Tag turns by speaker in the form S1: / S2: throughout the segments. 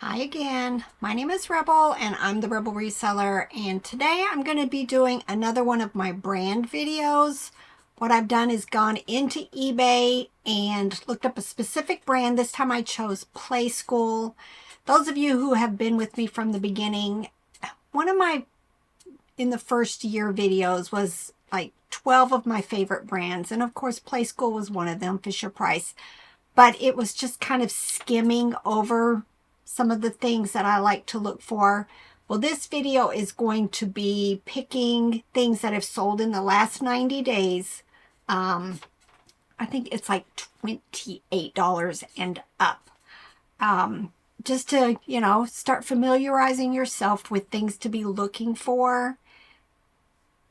S1: Hi again, my name is Rebel and I'm the Rebel Reseller, and today I'm going to be doing another one of my brand videos. What I've done is gone into eBay and looked up a specific brand. This time I chose Playskool. Those of you who have been with me from the beginning, one of my in the first year videos was like 12 of my favorite brands, and of course Playskool was one of them, Fisher-Price. But it was just kind of skimming over some of the things that I like to look for. Well, this video is going to be picking things that have sold in the last 90 days. I think it's like $28 and up. Just to, start familiarizing yourself with things to be looking for.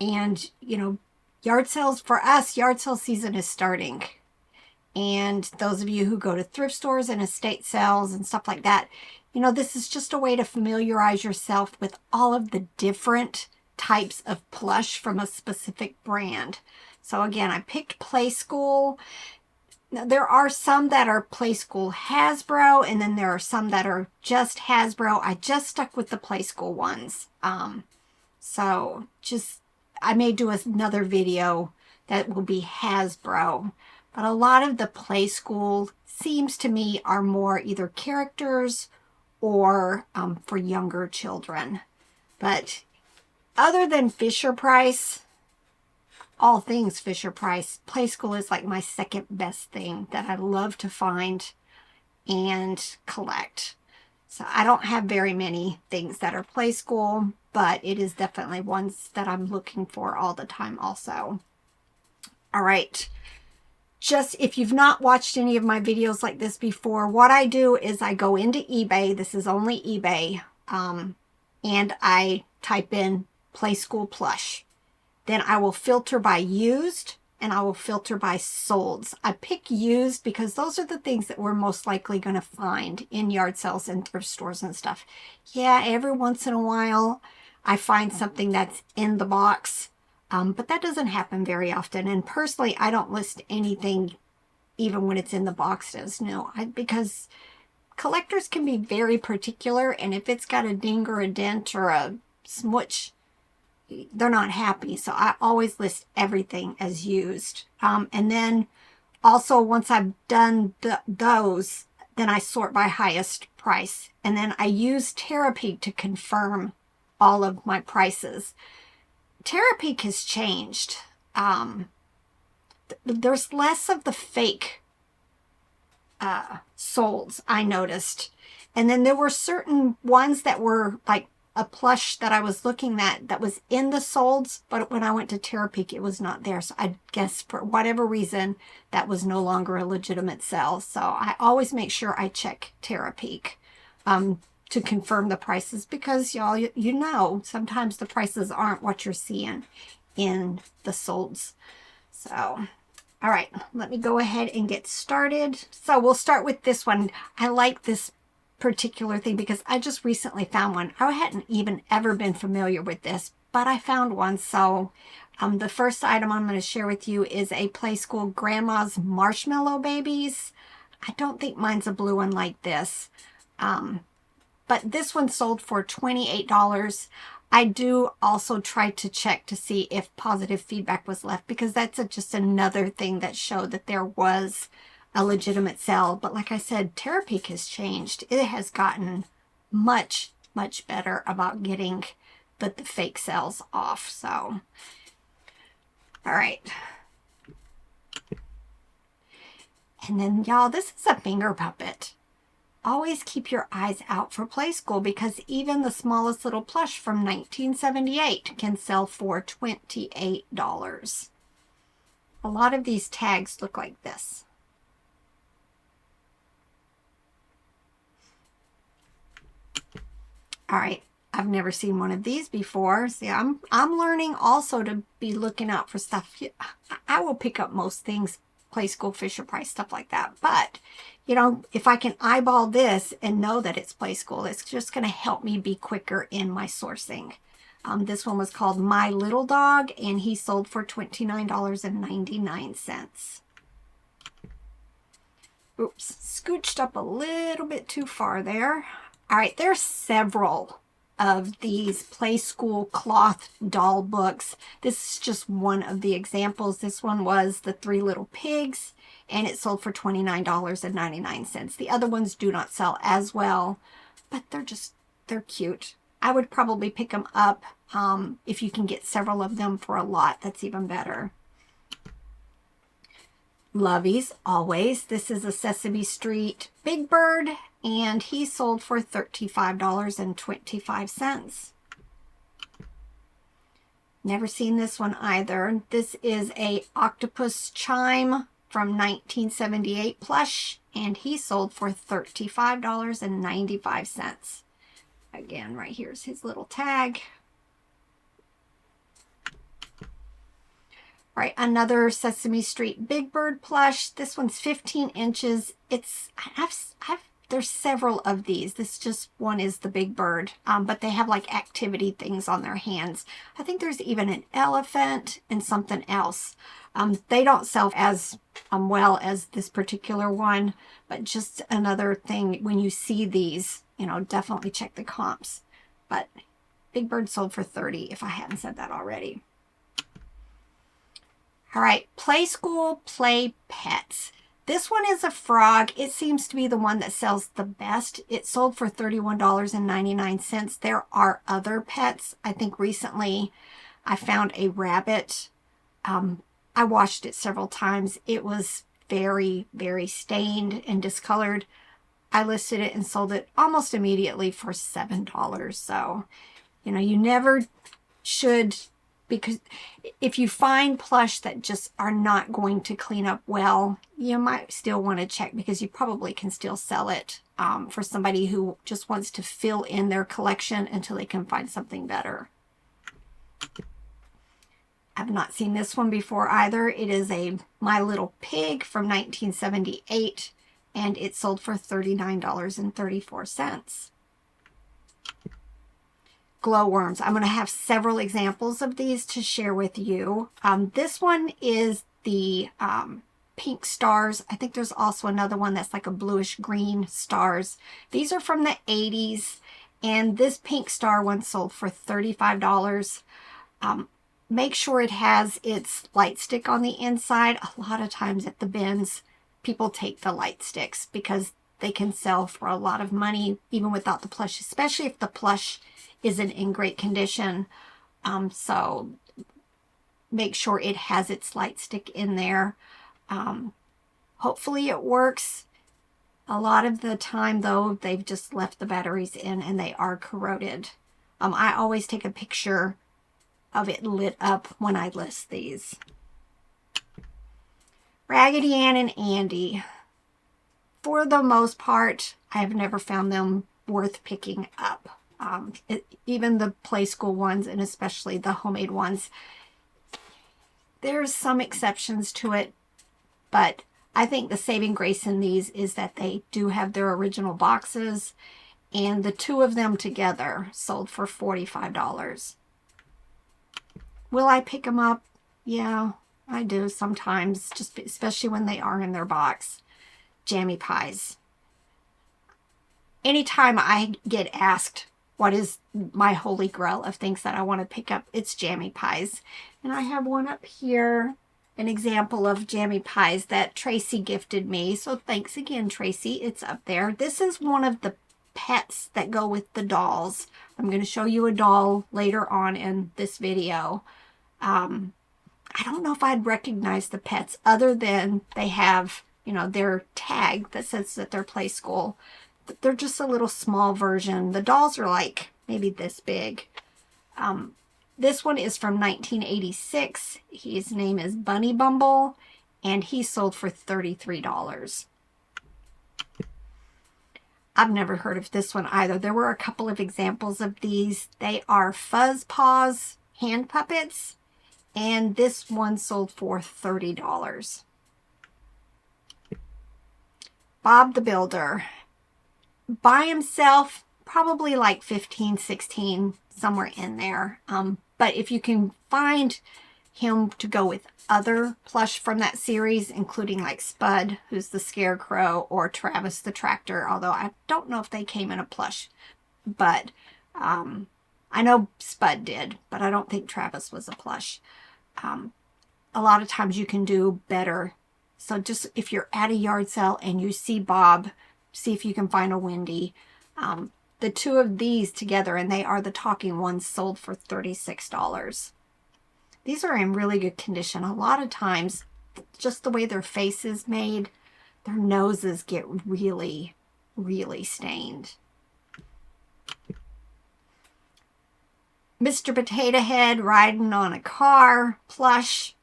S1: And, yard sales, for us, yard sale season is starting. And those of you who go to thrift stores and estate sales and stuff like that, this is just a way to familiarize yourself with all of the different types of plush from a specific brand. So again, I picked Playskool. Now, there are some that are Playskool Hasbro, and then there are some that are just Hasbro. I just stuck with the Playskool ones. I may do another video that will be Hasbro. But a lot of the Playskool seems to me are more either characters or for younger children. But other than Fisher-Price, all things Fisher-Price, Playskool is like my second best thing that I love to find and collect. So I don't have very many things that are Playskool, but it is definitely ones that I'm looking for all the time also. All right. Just if you've not watched any of my videos like this before, what I do is I go into eBay. This is only eBay. And I type in Playskool plush. Then I will filter by used and I will filter by solds. I pick used because those are the things that we're most likely going to find in yard sales and thrift stores and stuff. Yeah, every once in a while I find something that's in the box. But that doesn't happen very often. And personally, I don't list anything even when it's in the boxes. No, because collectors can be very particular. And if it's got a ding or a dent or a smudge, they're not happy. So I always list everything as used. And then also once I've done those, then I sort by highest price. And then I use Terapeak to confirm all of my prices. Terapeak has changed. There's less of the fake solds, I noticed. And then there were certain ones that were like a plush that I was looking at that was in the solds, but when I went to Terapeak, it was not there. So I guess for whatever reason, that was no longer a legitimate sale. So I always make sure I check Terapeak. To confirm the prices, because y'all, sometimes the prices aren't what you're seeing in the solds. So, all right, let me go ahead and get started. So we'll start with this one. I like this particular thing because I just recently found one. I hadn't even ever been familiar with this, but I found one. So the first item I'm going to share with you is a Playskool Grandma's Marshmallow Babies. I don't think mine's a blue one like this. But this one sold for $28. I do also try to check to see if positive feedback was left, because that's just another thing that showed that there was a legitimate sale. But like I said, Terapeak has changed. It has gotten much, much better about getting the fake sales off. So, all right. And then, y'all, this is a finger puppet. Always keep your eyes out for Playskool, because even the smallest little plush from 1978 can sell for $28. A lot of these tags look like this. All right, I've never seen one of these before. See, I'm learning also to be looking out for stuff. I will pick up most things, Playskool, Fisher-Price, stuff like that. But if I can eyeball this and know that it's Playskool, it's just going to help me be quicker in my sourcing. This one was called My Little Dog, and he sold for $29.99. Oops, scooched up a little bit too far there. All right, there's several of these Playskool cloth doll books. This is just one of the examples. This one was the Three Little Pigs, and it sold for $29.99. The other ones do not sell as well, but they're cute. I would probably pick them up. If you can get several of them for a lot, that's even better. Lovey's always. This is a Sesame Street Big Bird, and he sold for $35.25. Never seen this one either. This is a octopus chime from 1978 plush, and he sold for $35.95. Again, right here's his little tag. All right, another Sesame Street Big Bird plush. This one's 15 inches. There's several of these. This just one is the Big Bird, but they have like activity things on their hands. I think there's even an elephant and something else. They don't sell as well as this particular one, but just another thing, when you see these, you know, definitely check the comps. But Big Bird sold for $30, if I hadn't said that already. All right, Playskool Play Pets. This one is a frog. It seems to be the one that sells the best. It sold for $31.99. There are other pets. I think recently I found a rabbit. I washed it several times. It was very, very stained and discolored. I listed it and sold it almost immediately for $7. So, you know, you never should, because if you find plush that just are not going to clean up well, you might still want to check, because you probably can still sell it for somebody who just wants to fill in their collection until they can find something better. I've not seen this one before either. It is a My Little Pig from 1978, and it sold for $39.34. Glowworms. I'm going to have several examples of these to share with you. This one is the pink stars. I think there's also another one that's like a bluish green stars. These are from the 80s, and this pink star one sold for $35. Make sure it has its light stick on the inside. A lot of times at the bins, people take the light sticks because they can sell for a lot of money even without the plush, especially if the plush isn't in great condition. So make sure it has its light stick in there. Hopefully it works. A lot of the time though, they've just left the batteries in and they are corroded. I always take a picture of it lit up when I list these. Raggedy Ann and Andy. For the most part, I have never found them worth picking up. Even the Playskool ones, and especially the homemade ones, there's some exceptions to it, but I think the saving grace in these is that they do have their original boxes, and the two of them together sold for $45. Will I pick them up? Yeah, I do sometimes, just especially when they are in their box. Jammy pies. Anytime I get asked what is my holy grail of things that I want to pick up, it's jammy pies. And I have one up here, an example of jammy pies that Tracy gifted me. So thanks again, Tracy. It's up there. This is one of the pets that go with the dolls. I'm going to show you a doll later on in this video. I don't know if I'd recognize the pets other than they have, you know, their tag that says that they're Playskool. They're just a little small version. The dolls are like maybe this big. This one is from 1986. His name is Bunny Bumble, and he sold for $33. I've never heard of this one either. There were a couple of examples of these. They are Fuzz Paws hand puppets, and this one sold for $30. Bob the Builder. By himself, probably like 15, 16, somewhere in there. But if you can find him to go with other plush from that series, including like Spud, who's the Scarecrow, or Travis the Tractor, although I don't know if they came in a plush. But I know Spud did, but I don't think Travis was a plush. A lot of times you can do better. So just if you're at a yard sale and you see Bob, see if you can find a Wendy. The two of these together, and they are the talking ones, sold for $36. These are in really good condition. A lot of times, just the way their face is made, their noses get really, really stained. Mr. Potato Head riding on a car, plush.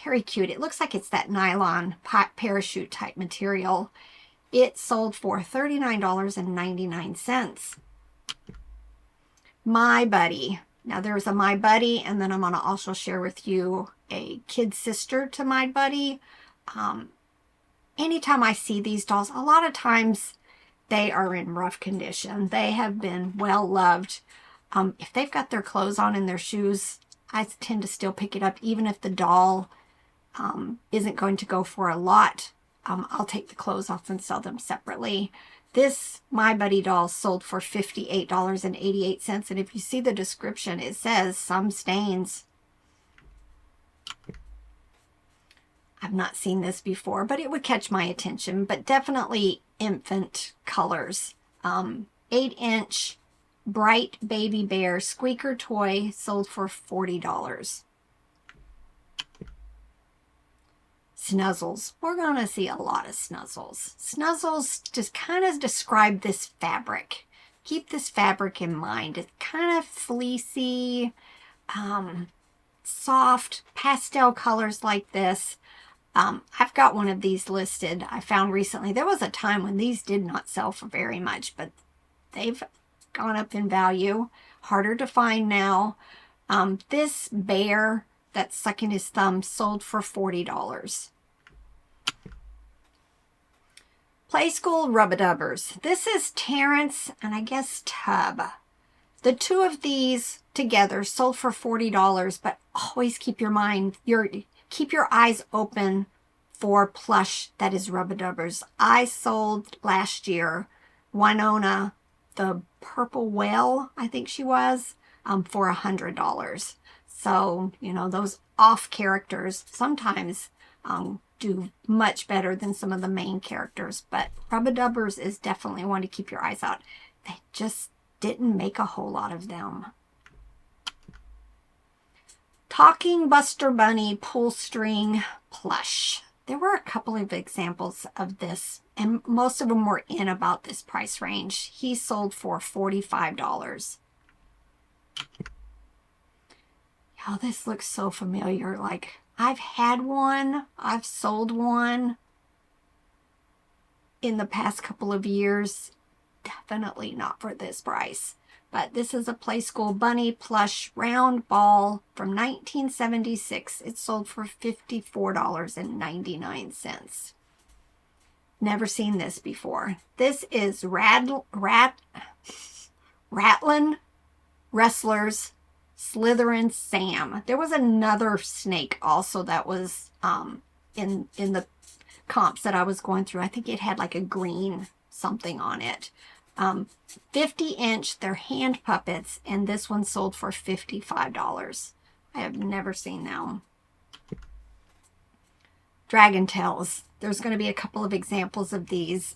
S1: Very cute. It looks like it's that nylon parachute type material. It sold for $39.99. My Buddy. Now there's a My Buddy, and then I'm going to also share with you a kid sister to My Buddy. Anytime I see these dolls, a lot of times they are in rough condition. They have been well loved. If they've got their clothes on and their shoes, I tend to still pick it up, even if the doll isn't going to go for a lot. I'll take the clothes off and sell them separately. This My Buddy doll sold for $58.88, and if you see the description, it says some stains. I've not seen this before, but it would catch my attention, but definitely infant colors. 8-inch bright baby bear squeaker toy sold for $40. Snuzzles. We're going to see a lot of snuzzles. Snuzzles just kind of describe this fabric. Keep this fabric in mind. It's kind of fleecy, soft, pastel colors like this. I've got one of these listed. I found recently. There was a time when these did not sell for very much, but they've gone up in value. Harder to find now. This bear that's sucking his thumb sold for $40. Playskool Rubbadubbers. This is Terrence and I guess Tub. The two of these together sold for $40, but always keep your eyes open for plush that is Rubbadubbers. I sold last year Winona, the purple whale, I think she was, for $100. So, you know, those off characters sometimes do much better than some of the main characters, but Rubbadubbers is definitely one to keep your eyes out. They just didn't make a whole lot of them. Talking Buster Bunny pull string plush. There were a couple of examples of this, and most of them were in about this price range. He sold for $45. Oh, this looks so familiar. Like, I've had one. I've sold one in the past couple of years. Definitely not for this price. But this is a Playskool Bunny plush round ball from 1976. It sold for $54.99. Never seen this before. This is Rattlin Wrestlers Slytherin Sam. There was another snake also that was in the comps that I was going through. I think it had like a green something on it. 50-inch, they're hand puppets, and this one sold for $55. I have never seen them. Dragon Tails. There's going to be a couple of examples of these.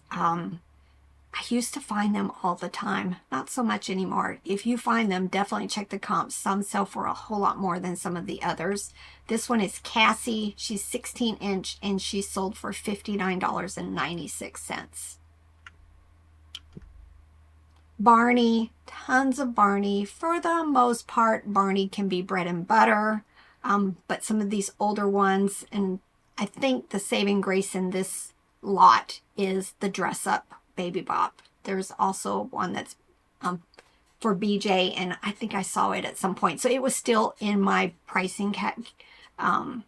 S1: I used to find them all the time. Not so much anymore. If you find them, definitely check the comps. Some sell for a whole lot more than some of the others. This one is Cassie. She's 16-inch, and she sold for $59.96. Barney. Tons of Barney. For the most part, Barney can be bread and butter. But some of these older ones, and I think the saving grace in this lot is the dress-up Baby Bop. There's also one that's for BJ, and I think I saw it at some point. So it was still in my pricing my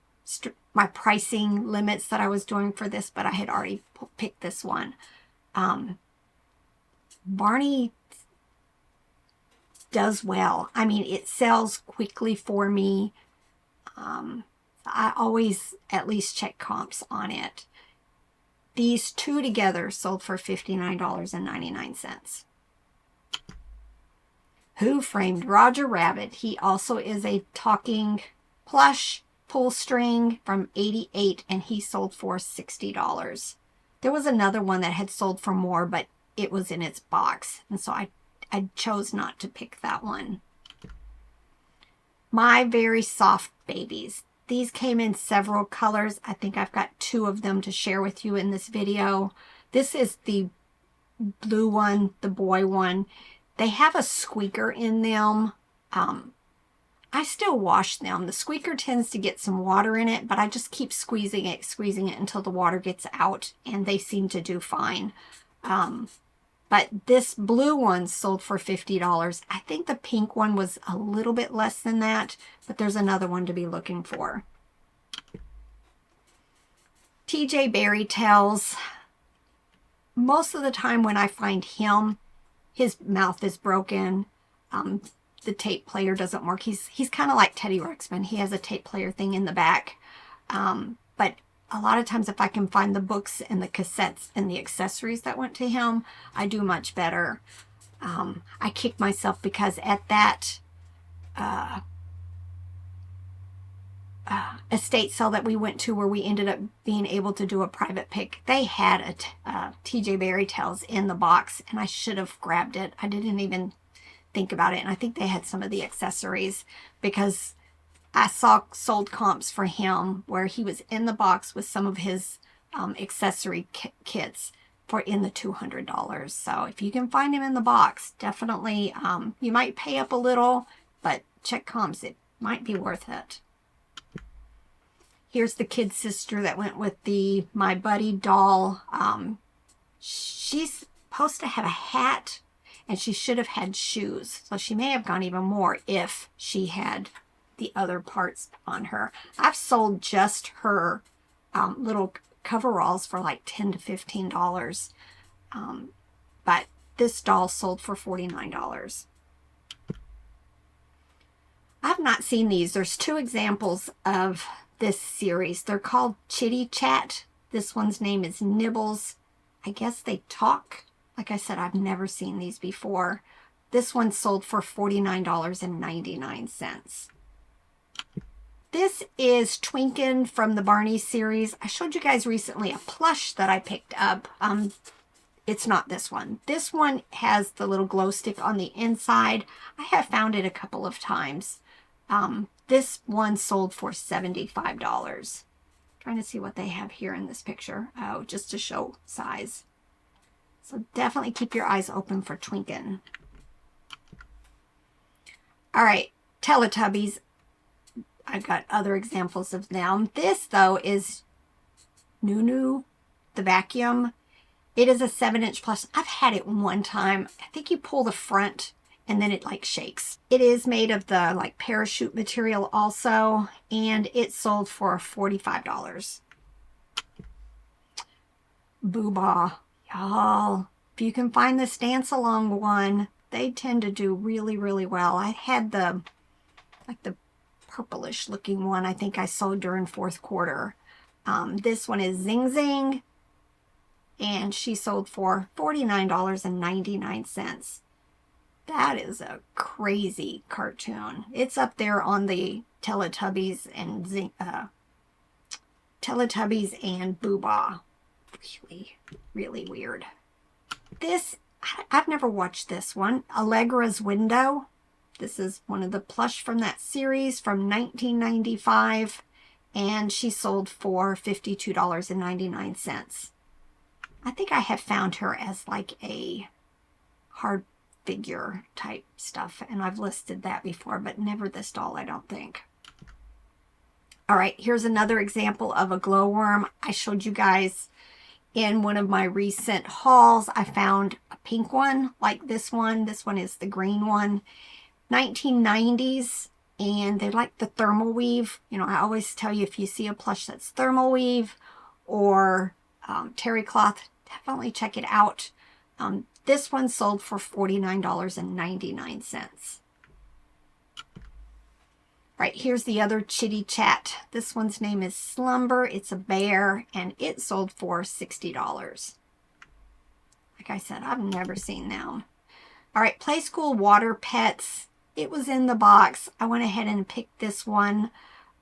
S1: pricing limits that I was doing for this, but I had already picked this one. Barney does well. I mean, it sells quickly for me. I always at least check comps on it. These two together sold for $59.99. Who Framed Roger Rabbit? He also is a talking plush pull string from '88, and he sold for $60. There was another one that had sold for more, but it was in its box, and so I chose not to pick that one. My Very Soft Babies. These came in several colors. I think I've got two of them to share with you in this video. This is the blue one, the boy one. They have a squeaker in them. I still wash them. The squeaker tends to get some water in it, but I just keep squeezing it until the water gets out, and they seem to do fine. But this blue one sold for $50. I think the pink one was a little bit less than that, but there's another one to be looking for. TJ Berry Tells. Most of the time when I find him, his mouth is broken. The tape player doesn't work. He's kind of like Teddy Ruxpin. He has a tape player thing in the back. But a lot of times if I can find the books and the cassettes and the accessories that went to him, I do much better. I kick myself because at that estate sale that we went to, where we ended up being able to do a private pick, they had a TJ Berry Tales in the box, and I should have grabbed it. I didn't even think about it, and I think they had some of the accessories, because I saw sold comps for him where he was in the box with some of his accessory kits for in the $200. So if you can find him in the box, definitely, you might pay up a little, but check comps. It might be worth it. Here's the kid sister that went with the My Buddy doll. She's supposed to have a hat, and she should have had shoes. So she may have gone even more if she had the other parts on her. I've sold just her little coveralls for like $10 to $15. But this doll sold for $49. I've not seen these. There's two examples of this series. They're called Chitty Chat. This one's name is Nibbles. I guess they talk. Like I said, I've never seen these before. This one sold for $49.99. This is Twinkin from the Barney series. I showed you guys recently a plush that I picked up. It's not this one. This one has the little glow stick on the inside. I have found it a couple of times. This one sold for $75. Trying to see what they have here in this picture. Oh, just to show size. So definitely keep your eyes open for Twinkin. All right, Teletubbies. I've got other examples of them. This, though, is Nunu, the vacuum. It is a 7-inch plus. I've had it one time. I think you pull the front and then it like shakes. It is made of the like parachute material also, and it sold for $45. Booba. Y'all, if you can find this dance along one, they tend to do really, really well. I had the purplish looking one I think I sold during fourth quarter. This one is Zing Zing, and she sold for $49.99. That is a crazy cartoon. It's up there on the Teletubbies and Booba. Really, really weird. This, I've never watched this one. Allegra's Window. This is one of the plush from that series from 1995, and she sold for $52.99. I think I have found her as like a hard figure type stuff, and I've listed that before, but never this doll, I don't think. All right, here's another example of a glowworm. I showed you guys in one of my recent hauls. I found a pink one like this one. This one is the green one. 1990s, and they like the thermal weave. You know, I always tell you, if you see a plush that's thermal weave or terry cloth, definitely check it out. This one sold for $49.99. Right, here's the other chitty chat. This one's name is Slumber. It's a bear, and it sold for $60. Like I said, I've never seen them. All right, Playskool Water Pets. It was in the box. I went ahead and picked this one.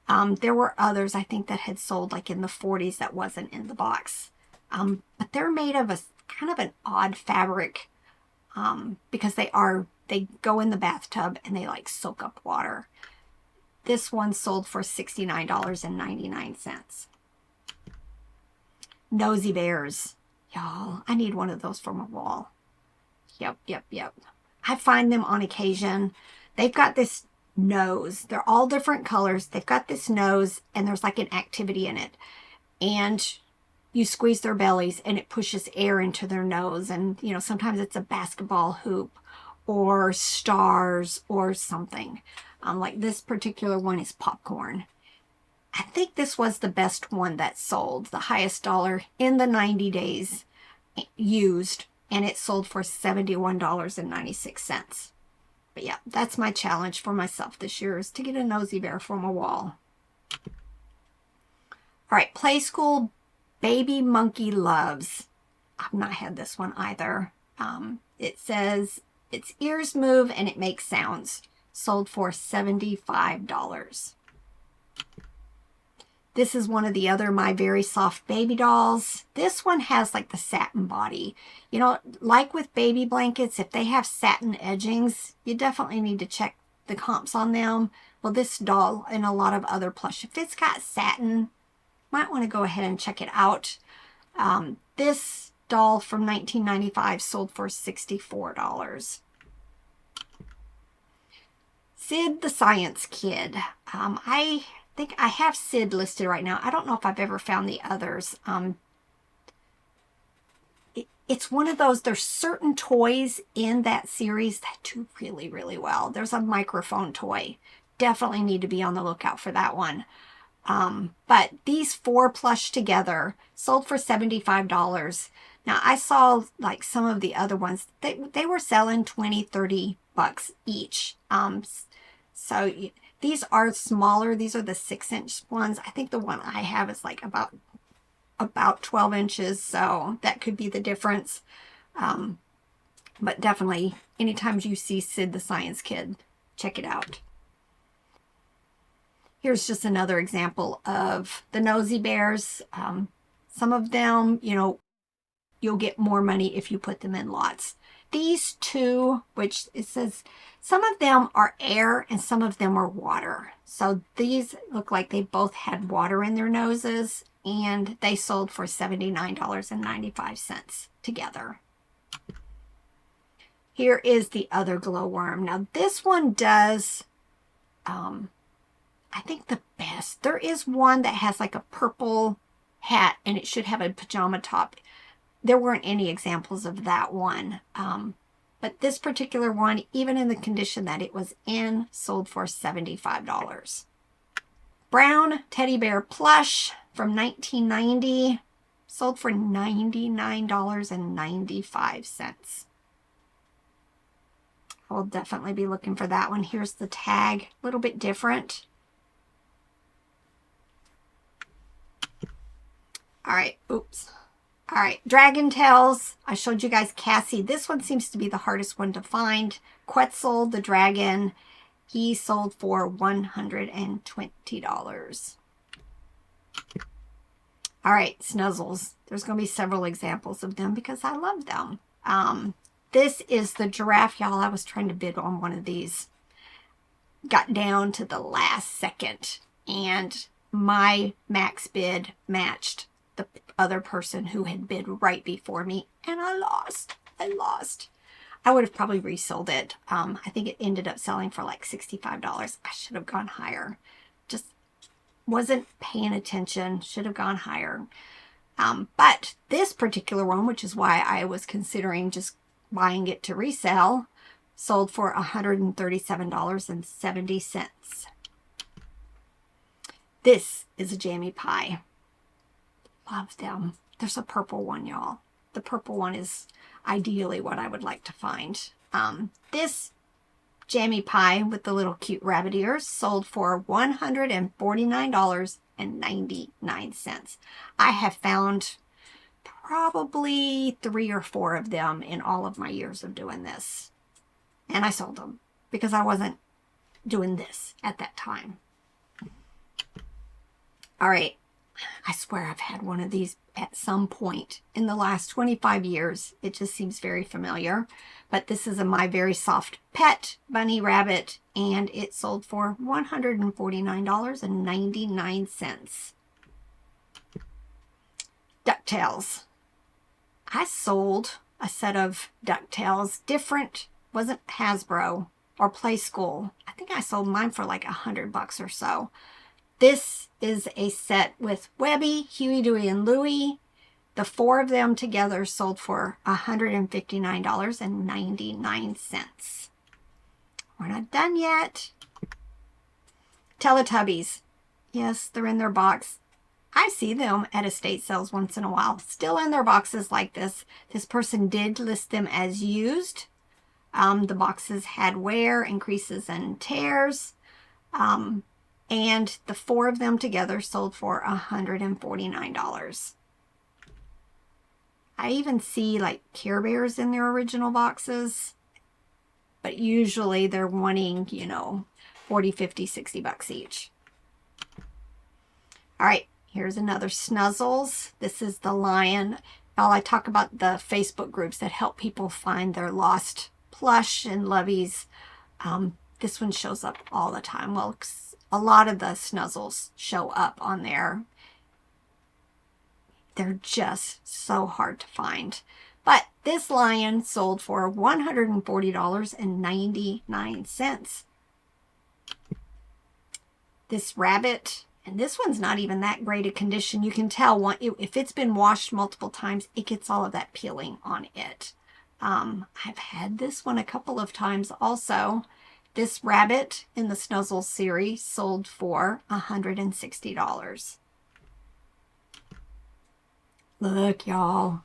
S1: There were others, I think, that had sold like in the 40s that wasn't in the box. But they're made of a kind of an odd fabric because they go in the bathtub and they like soak up water. This one sold for $69.99. Nosy Bears. Y'all, I need one of those for my wall. Yep. I find them on occasion. They've got this nose. They're all different colors. They've got this nose and there's like an activity in it. And you squeeze their bellies and it pushes air into their nose. And, you know, sometimes it's a basketball hoop or stars or something. Like this particular one is popcorn. I think this was the best one that sold, the highest dollar in the 90 days used, and it sold for $71.96. But yeah, that's my challenge for myself this year, is to get a nosy bear for my wall. All right, Playskool Baby Monkey Loves. I've not had this one either. It says its ears move and it makes sounds. Sold for $75. This is one of the other My Very Soft Baby dolls. This one has like the satin body. You know, like with baby blankets, if they have satin edgings, you definitely need to check the comps on them. Well, this doll and a lot of other plush, if it's got satin, might want to go ahead and check it out. This doll from 1995 sold for $64. Sid the Science Kid. I think I have Sid listed right now. I don't know if I've ever found the others. It's one of those, there's certain toys in that series that do really, really well. There's a microphone toy. Definitely need to be on the lookout for that one. But these 4 plush together sold for $75. Now, I saw like some of the other ones, they were selling 20, 30 bucks each. So these are smaller. These are the 6-inch ones. I think the one I have is like about 12 inches. So that could be the difference. But definitely, anytime you see Sid the Science Kid, check it out. Here's just another example of the nosy bears. Some of them, you know, you'll get more money if you put them in lots. These two, which it says some of them are air and some of them are water. So these look like they both had water in their noses, and they sold for $79.95 together. Here is the other glowworm. Now this one does, I think the best. There is one that has like a purple hat and it should have a pajama top. There weren't any examples of that one. But this particular one, even in the condition that it was in, sold for $75. Brown teddy bear plush from 1990 sold for $99.95. I will definitely be looking for that one. Here's the tag, a little bit different. All right, oops. All right, Dragon Tails. I showed you guys Cassie. This one seems to be the hardest one to find. Quetzal the dragon. He sold for $120. All right, Snuzzles. There's going to be several examples of them because I love them. This is the giraffe, y'all. I was trying to bid on one of these. Got down to the last second, and my max bid matched the other person who had bid right before me, and I lost. I would have probably resold it. I think it ended up selling for like $65. I should have gone higher. Just wasn't paying attention. Should have gone higher. But this particular one, which is why I was considering just buying it to resell, sold for $137.70. This is a jammy pie. Love them. There's a purple one, y'all. The purple one is ideally what I would like to find. This jammy pie with the little cute rabbit ears sold for $149.99. I have found probably 3 or 4 of them in all of my years of doing this. And I sold them because I wasn't doing this at that time. All right. I swear I've had one of these at some point in the last 25 years. It just seems very familiar. But this is a My Very Soft Pet bunny rabbit, and it sold for $149.99. DuckTales. I sold a set of DuckTales, different, wasn't Hasbro or Playskool. I think I sold mine for like $100 or so. This is a set with Webby, Huey, Dewey, and Louie. The 4 of them together sold for $159.99. We're not done yet. Teletubbies. Yes, they're in their box. I see them at estate sales once in a while, still in their boxes like this. This person did list them as used. The boxes had wear and creases and tears. And the 4 of them together sold for $149. I even see like Care Bears in their original boxes, but usually they're wanting, you know, 40, 50, 60 bucks each. All right, here's another Snuzzles. This is the lion. I talk about the Facebook groups that help people find their lost plush and loveys. This one shows up all the time. Well, a lot of the Snuzzles show up on there. They're just so hard to find. But this lion sold for $140.99. This rabbit, and this one's not even that great a condition. You can tell if it's been washed multiple times, it gets all of that peeling on it. I've had this one a couple of times also. This rabbit in the Snuzzles series sold for $160. Look, y'all.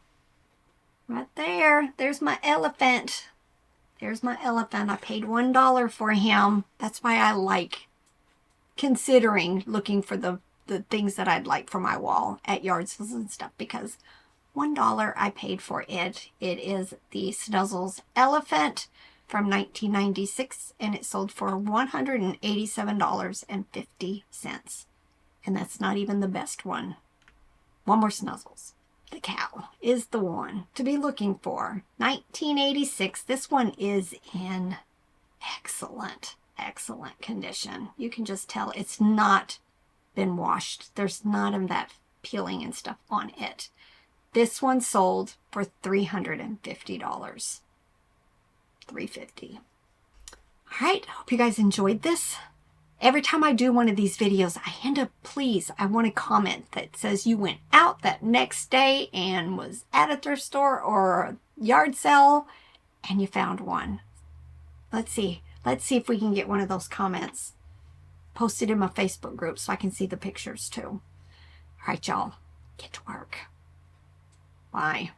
S1: Right there. There's my elephant. There's my elephant. I paid $1 for him. That's why I like considering looking for the things that I'd like for my wall at yard sales and stuff, because $1 I paid for it. It is the Snuzzles elephant from 1996, and it sold for $187.50. And that's not even the best one. One more Snuzzles. The cow is the one to be looking for. 1986. This one is in excellent condition. You can just tell it's not been washed. There's none of that peeling and stuff on it. This one sold for $350. $350. All right, hope you guys enjoyed this. Every time I do one of these videos, I end up, please, I want a comment that says you went out that next day and was at a thrift store or a yard sale and you found one. Let's see if we can get one of those comments posted in my Facebook group so I can see the pictures too. All right, y'all, get to work. Bye.